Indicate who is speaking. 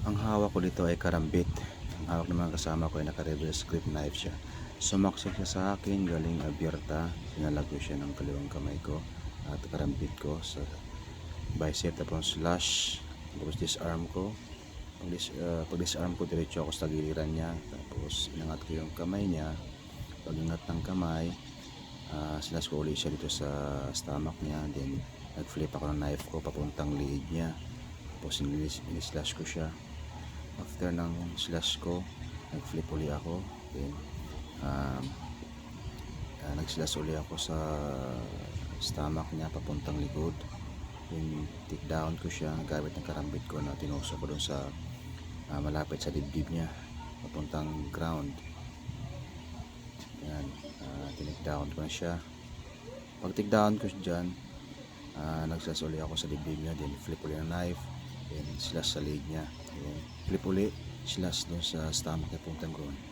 Speaker 1: Ang hawak ko dito ay karambit. Ang hawak ng mga kasama ko ay naka-reverse grip knife siya. Sumaksik siya sa akin galing abierta. Sinalag ko siya ng kaliwang kamay ko at karambit ko sa bicep, tapos slash, tapos disarm ko. Pag disarm ko, diretso ako sa giliran niya, tapos inangat ko yung kamay niya. Pag ingat ng kamay, slash ko ulit siya dito sa stomach niya. Then nag-flip ako ng knife ko papuntang liig niya, tapos in-slash ko siya. After ng slash ko, nag-flip uli ako. Then nag-slash uli ako sa stomach niya papuntang likod. Then take down ko siya gamit ng karambit ko na tinusok ko dun sa malapit sa dibdib niya papuntang ground. Yan, tinake down ko na siya. Pag take down ko siya dyan, nag-slash uli ako sa dibdib niya. Then flip uli ng knife, then slash sa leg niya, then flip uli, slash dun sa stomach niya papuntang groin.